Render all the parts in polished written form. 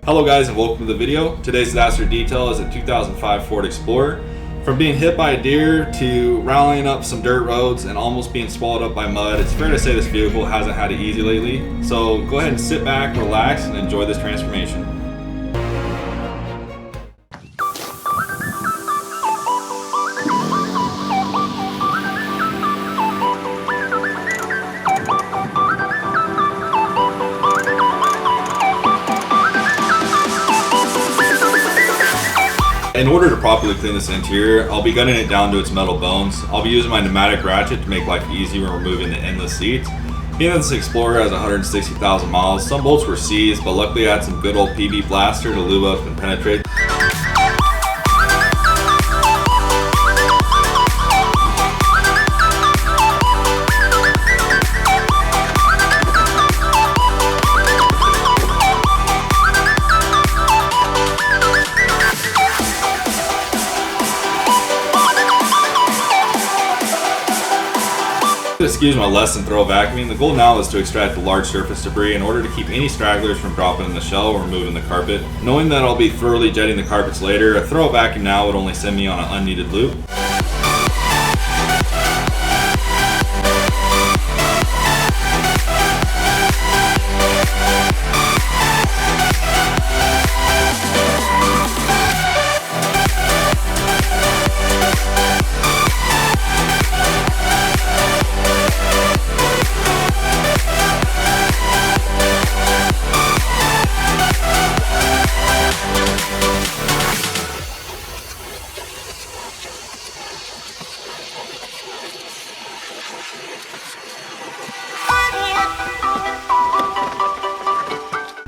Hello guys and welcome to the video. Today's disaster detail is a 2005 Ford Explorer. From being hit by a deer to rallying up some dirt roads and almost being swallowed up by mud, it's fair to say this vehicle hasn't had it easy lately. So go ahead and sit back, relax, and enjoy this transformation. In order to properly clean this interior, I'll be gunning it down to its metal bones. I'll be using my pneumatic ratchet to make life easy when removing the endless seats. Being that this Explorer has 160,000 miles, some bolts were seized, but luckily I had some good old PB Blaster to lube up and penetrate. Excuse my less than thorough vacuuming. The goal now is to extract the large surface debris in order to keep any stragglers from dropping in the shell or removing the carpet. Knowing that I'll be thoroughly jetting the carpets later, a thorough vacuum now would only send me on an unneeded loop.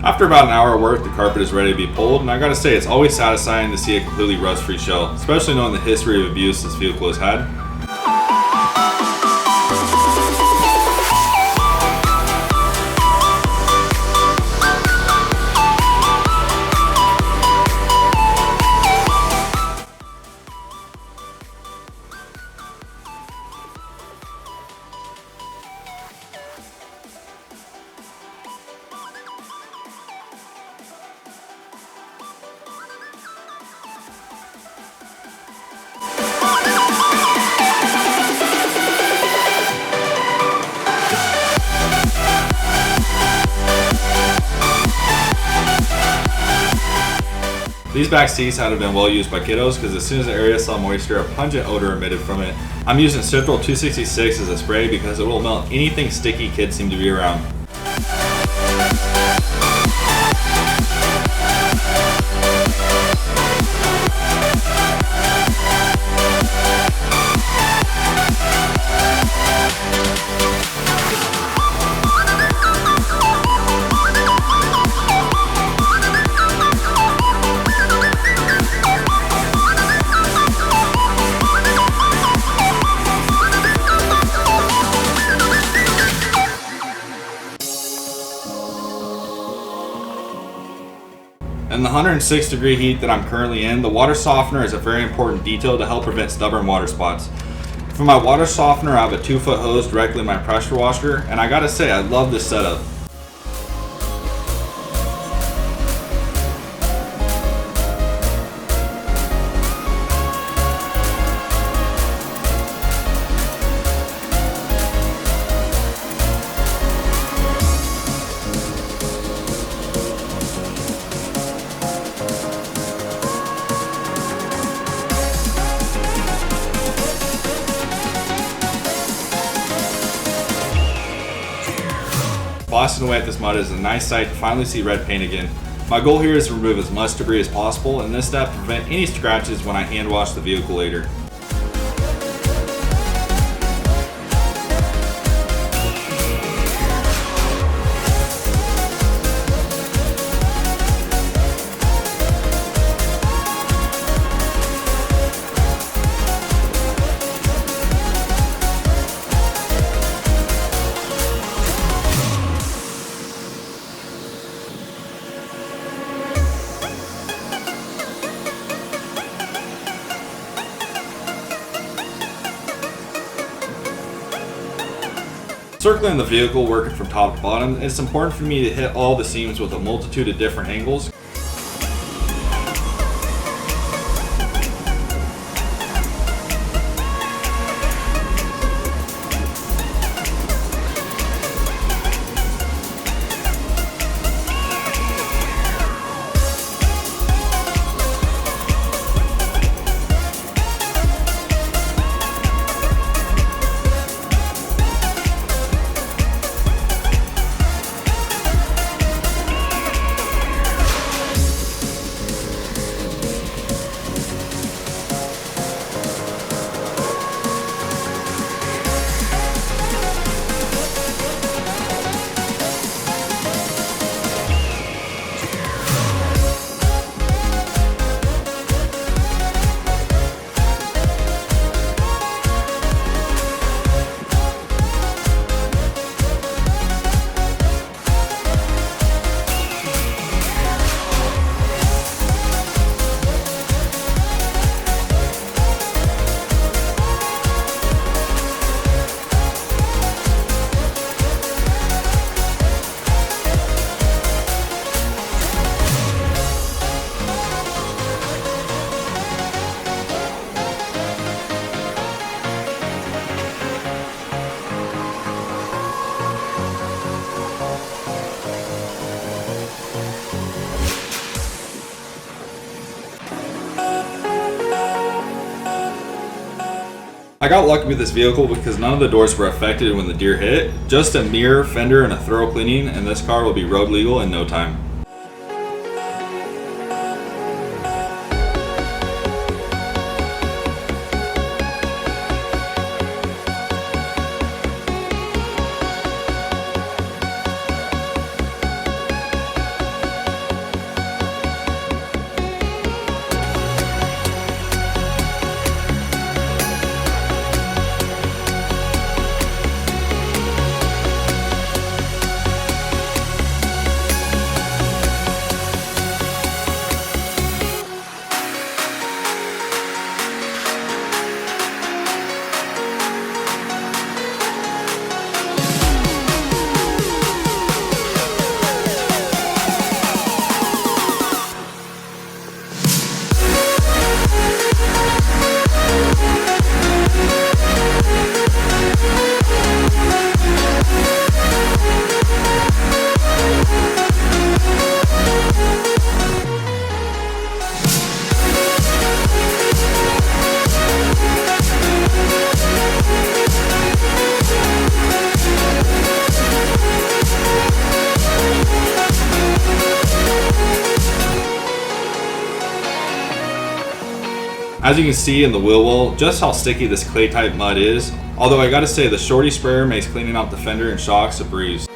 After about an hour of work, the carpet is ready to be pulled, and I gotta say, it's always satisfying to see a completely rust-free shell, especially knowing the history of abuse this vehicle has had. These back seats had been well used by kiddos because as soon as the area saw moisture, a pungent odor emitted from it. I'm using Citral 266 as a spray because it will melt anything sticky kids seem to be around. In the 106 degree heat that I'm currently in, the water softener is a very important detail to help prevent stubborn water spots. For my water softener, I have a 2-foot hose directly in my pressure washer, and I gotta say, I love this setup. Blasting away at this mud is a nice sight to finally see red paint again. My goal here is to remove as much debris as possible, and this step prevent any scratches when I hand wash the vehicle later. Circling the vehicle, working from top to bottom, it's important for me to hit all the seams with a multitude of different angles. I got lucky with this vehicle because none of the doors were affected when the deer hit. Just a mirror, fender, and a thorough cleaning, and this car will be road legal in no time. As you can see in the wheel well, just how sticky this clay type mud is, although I gotta say the shorty sprayer makes cleaning out the fender and shocks a breeze.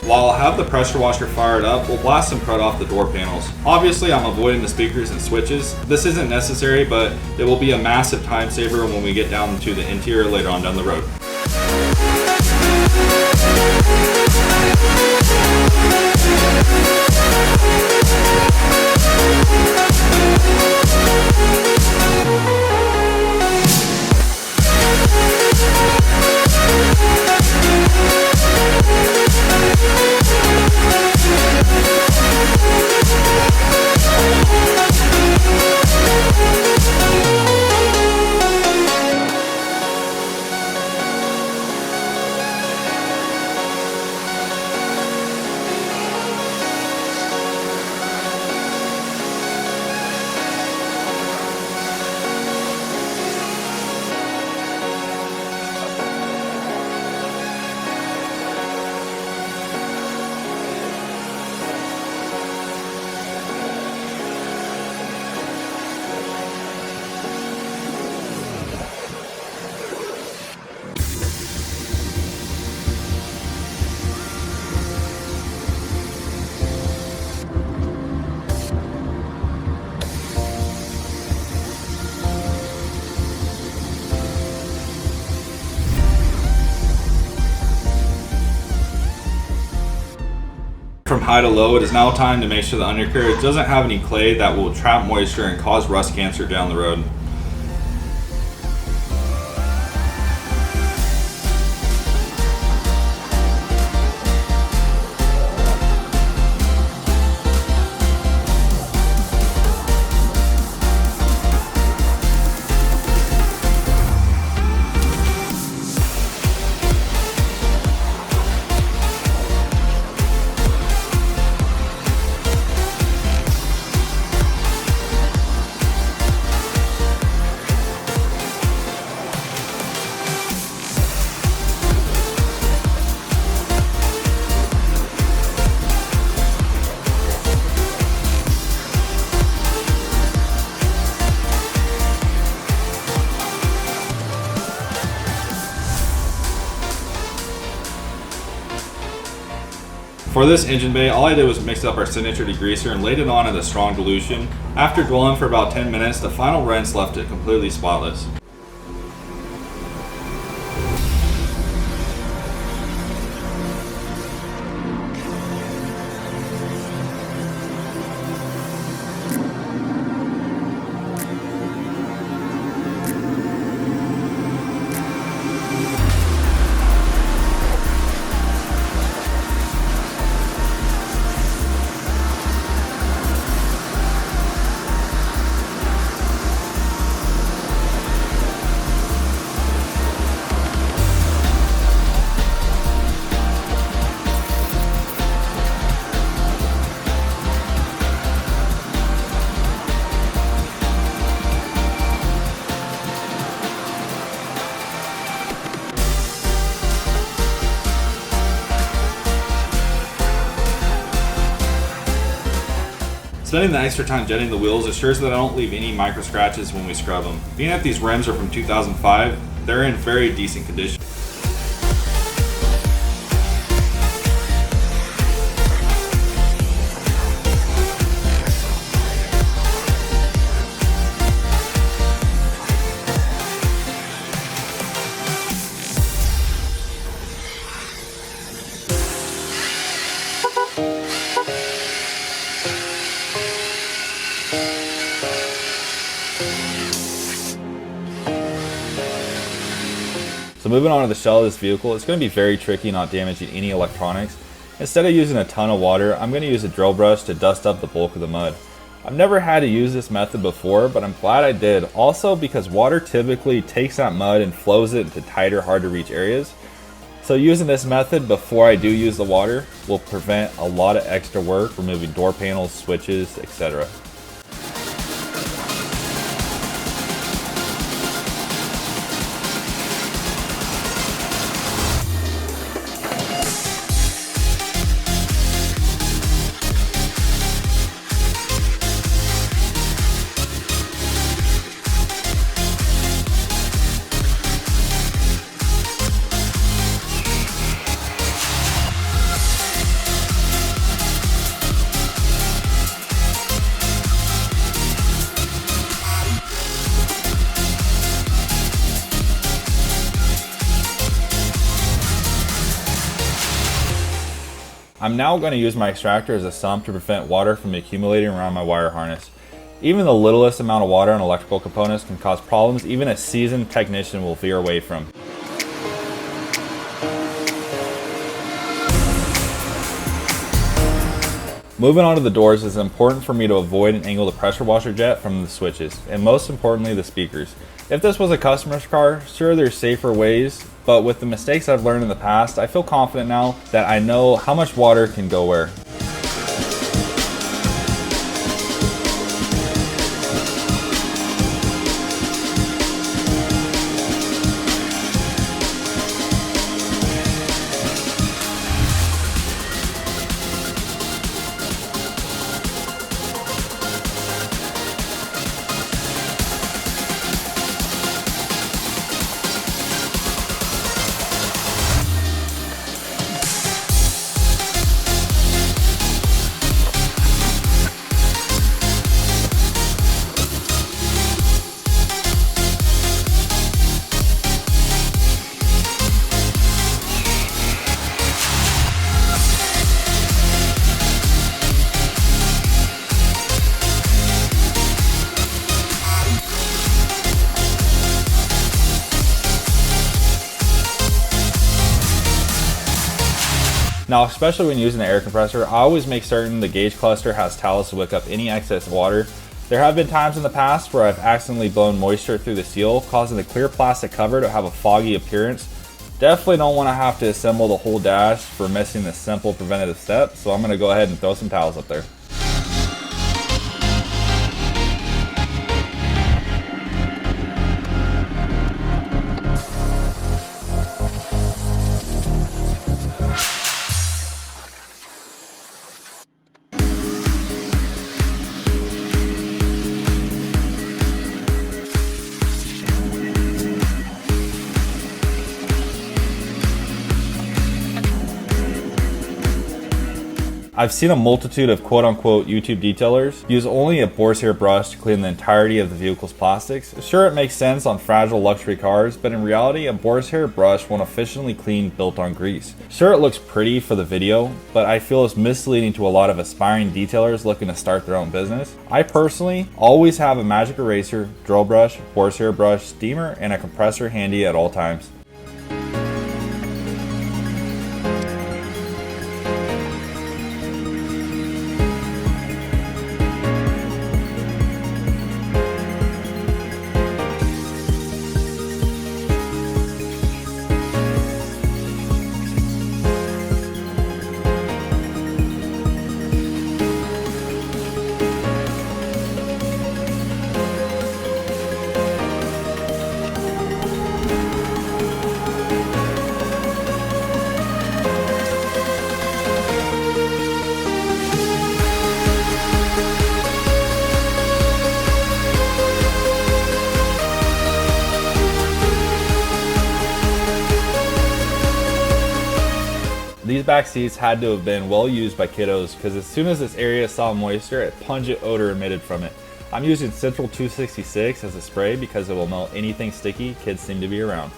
While I'll have the pressure washer fired up, we'll blast some crud off the door panels. Obviously, I'm avoiding the speakers and switches. This isn't necessary, but it will be a massive time saver when we get down to the interior later on down the road. From high to low, it is now time to make sure the undercarriage doesn't have any clay that will trap moisture and cause rust cancer down the road. For this engine bay, all I did was mix up our signature degreaser and laid it on at a strong dilution. After dwelling for about 10 minutes, the final rinse left it completely spotless. Spending the extra time jetting the wheels assures that I don't leave any micro scratches when we scrub them. Being that these rims are from 2005, they're in very decent condition. So moving on to the shell of this vehicle, it's going to be very tricky not damaging any electronics. Instead of using a ton of water, I'm going to use a drill brush to dust up the bulk of the mud. I've never had to use this method before, but I'm glad I did. Also because water typically takes that mud and flows it into tighter, hard to reach areas. So using this method before I do use the water will prevent a lot of extra work removing door panels, switches, etc. I'm now going to use my extractor as a sump to prevent water from accumulating around my wire harness. Even the littlest amount of water on electrical components can cause problems even a seasoned technician will veer away from. Moving on to the doors, it's important for me to avoid and angle the pressure washer jet from the switches, and most importantly the speakers. If this was a customer's car, sure there's safer ways, but with the mistakes I've learned in the past, I feel confident now that I know how much water can go where. Now, especially when using the air compressor, I always make certain the gauge cluster has towels to wick up any excess water. There have been times in the past where I've accidentally blown moisture through the seal, causing the clear plastic cover to have a foggy appearance. Definitely don't want to have to assemble the whole dash for missing this simple preventative step, so I'm going to go ahead and throw some towels up there. I've seen a multitude of quote-unquote YouTube detailers use only a horsehair brush to clean the entirety of the vehicle's plastics. Sure, it makes sense on fragile luxury cars, but in reality, a horsehair brush won't efficiently clean built-on grease. Sure, it looks pretty for the video, but I feel it's misleading to a lot of aspiring detailers looking to start their own business. I personally always have a magic eraser, drill brush, horsehair brush, steamer, and a compressor handy at all times. These back seats had to have been well used by kiddos because as soon as this area saw moisture, a pungent odor emitted from it. I'm using Central 266 as a spray because it will melt anything sticky kids seem to be around.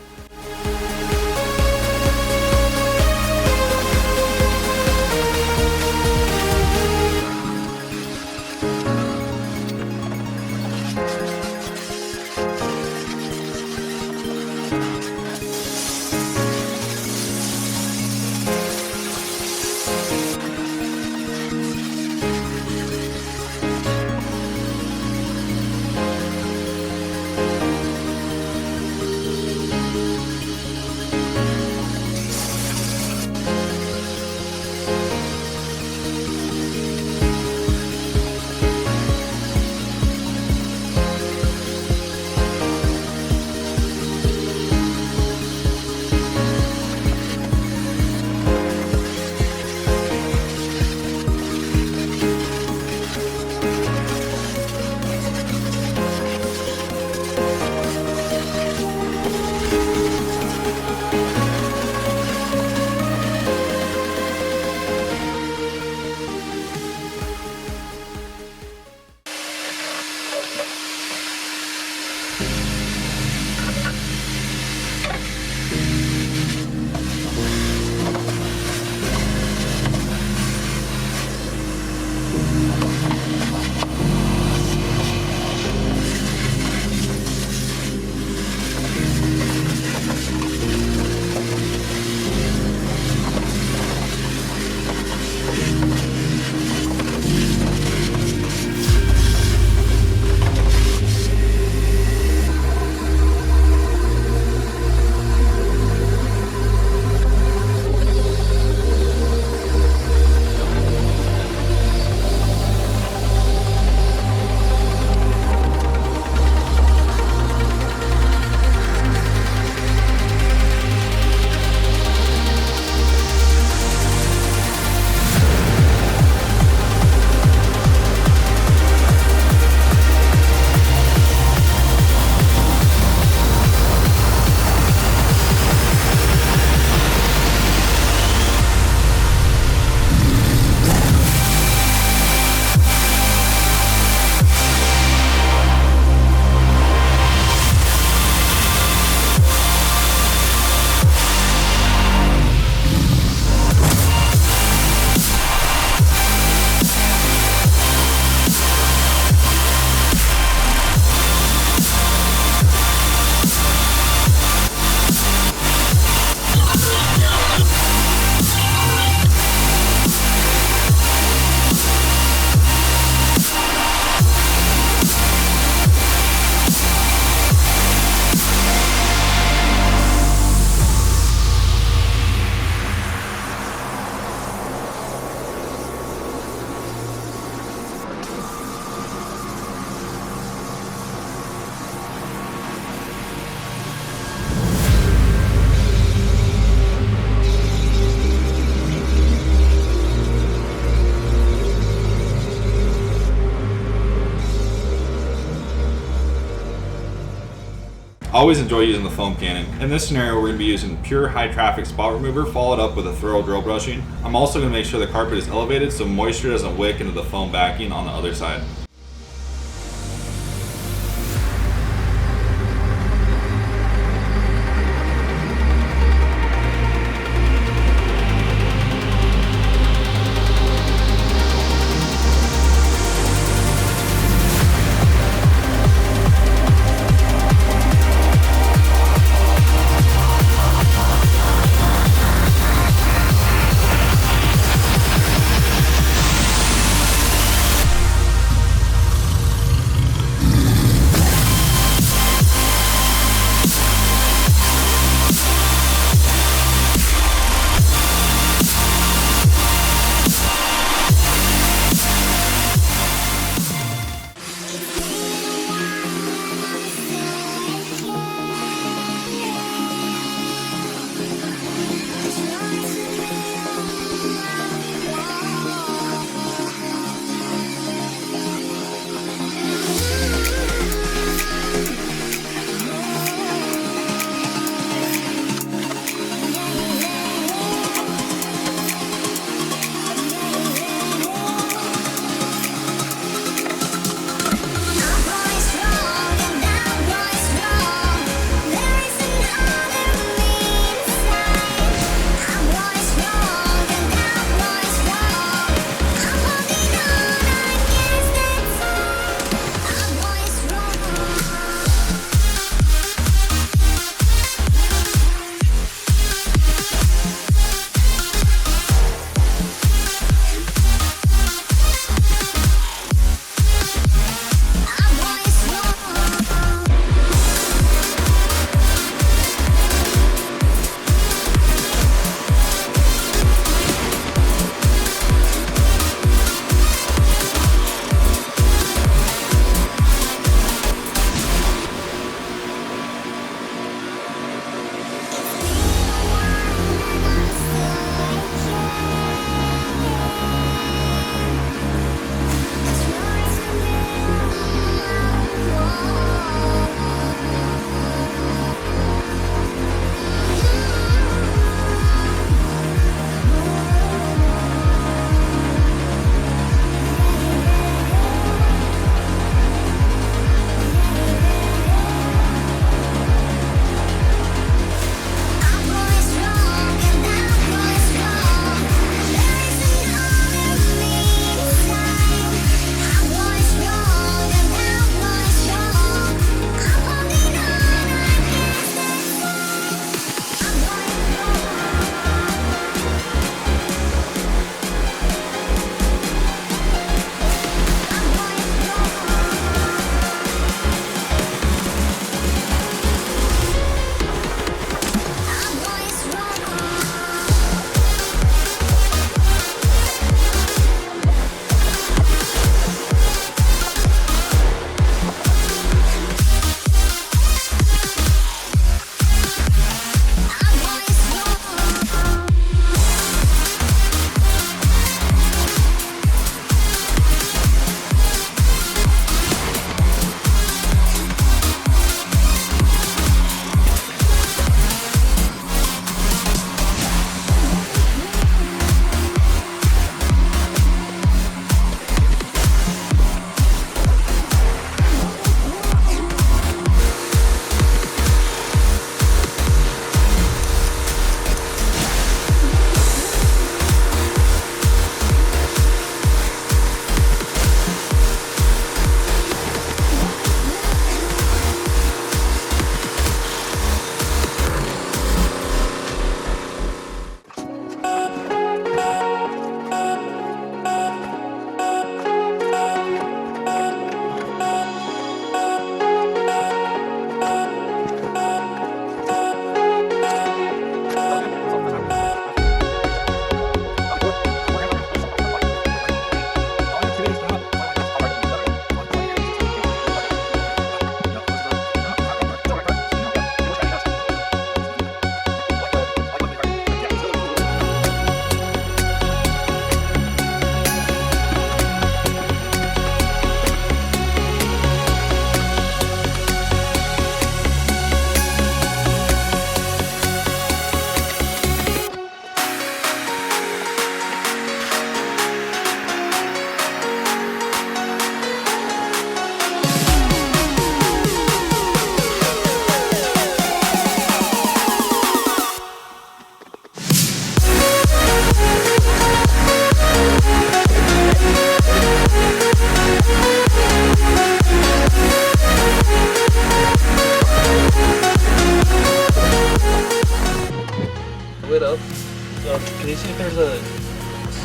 I always enjoy using the foam canning. In this scenario, we're going to be using pure high traffic spot remover followed up with a thorough drill brushing. I'm also going to make sure the carpet is elevated so moisture doesn't wick into the foam backing on the other side.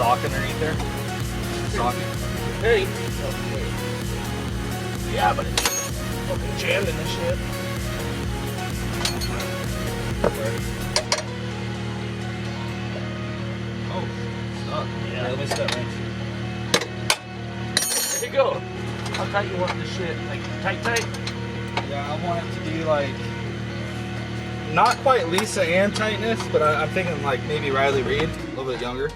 socket underneath there? Socket? Hey. Yeah, but it's fucking jammed in this shit. Oh, stuck. Yeah, let me step right. There you go. How tight you want this shit? Like tight? Yeah, I want it to be like, not quite Lisa Ann tightness, but I'm thinking like maybe Riley Reid, a little bit younger.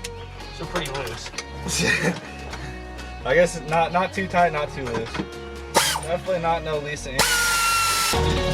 So pretty loose. I guess not too tight, not too loose. Definitely not no Lisa Ann.